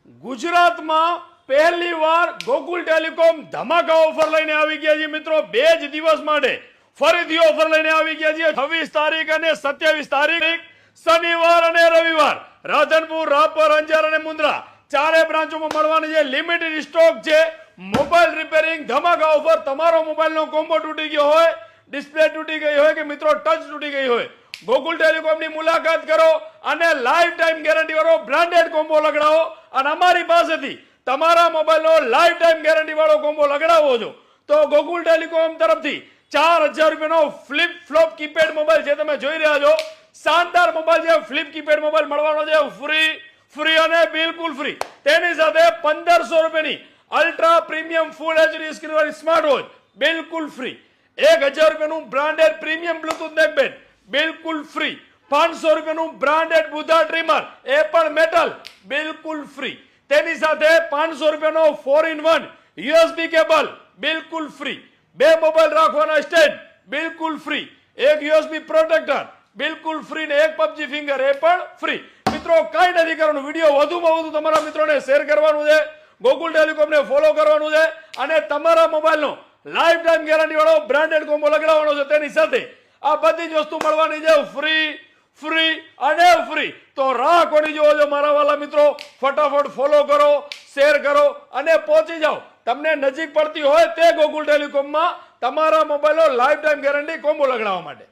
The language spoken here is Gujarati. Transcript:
ગુજરાતમાં પહેલીવાર ગોકુલ ટેલિકોમ ધમાકા ઓફર લઈને આવી ગયા છે મિત્રો। 2 જ દિવસ માટે ફરીથી ઓફર લઈને આવી ગયા છે। 26 તારીખ અને 27 તારીખ શનિવાર અને રવિવાર રાધનપુર, રાપર, અંજાર અને મુન્દ્રા ચારે બ્રાન્ચોમાં મળવાની છે। લિમિટેડ સ્ટોક છે। મોબાઈલ રિપેરિંગ ધમાકા ઓફર। તમારો મોબાઈલનો કોમ્બો તૂટી ગયો હોય, ડિસ્પ્લે તૂટી ગઈ હોય કે મિત્રો ટચ તૂટી ગઈ હોય, ગોકુલ ટેલિકોમની મુલાકાત કરો અને લાઈફ ટાઈમ ગેરંટી વાળો બ્રાન્ડેડ કોમ્બો લગાડો અને અમારી પાસેથી તમારા મોબાઈલનો લાઈફ ટાઈમ ગેરંટી વાળો કોમ્બો લગાડવો છો તો ગોકુલ ટેલિકોમ તરફથી 4000 રૂપિયાનો ફ્લિપ ફ્લોપ કીપેડ મોબાઈલ જે તમે જોઈ રહ્યા છો, શાનદાર મોબાઈલ છે। ફ્લિપ કીપેડ મોબાઈલ મળવાનો છે ફ્રી અને બિલકુલ ફ્રી। તેની સાથે 1500 રૂપિયાની ultra premium full HD screen વાળી સ્માર્ટ વોચ બિલકુલ ફ્રી। 1000 રૂપિયાનું બ્રાન્ડેડ પ્રીમિયમ બ્લૂટૂથ નેકબેન્ડ બિલકુલ ફ્રી। 500 રૂપિયાનું બ્રાન્ડેડ બુધા ટ્રીમર એ પણ મેટલ બિલકુલ ફ્રી। તેની સાથે 500 રૂપિયાનો 4-in-1 યુએસબી કેબલ બિલકુલ ફ્રી। 2 મોબાઈલ રાખવાના સ્ટેન્ડ બિલકુલ ફ્રી। 1 યુએસબી પ્રોટેક્ટર બિલકુલ ફ્રી ને 1 PUBG ફિંગર એ પણ ફ્રી। મિત્રો કઈ નથી કરવાનું, વિડીયો વધુમાં વધુ તમારા મિત્રોને શેર કરવાનું છે, ગોકુલ ટેલિકોમને ફોલો કરવાનું છે અને તમારા મોબાઈલનો લાઈફ ટાઈમ ગેરંટી વાળો બ્રાન્ડેડ કોમ્બો લગાડવાનો છે। તેની સાથે આ બધી જ વસ્તુ મળવાની છે ફ્રી અને ફ્રી। તો રાહ કોની જોવો છો મારા વાલા મિત્રો? ફટાફટ ફોલો કરો, શેર કરો અને પહોંચી જાઓ તમને નજીક પડતી હોય તે ગોકુલ ટેલિકોમમાં તમારા મોબાઈલનો લાઈફ ટાઈમ ગેરંટી કોમ્બો લગાડવા માટે।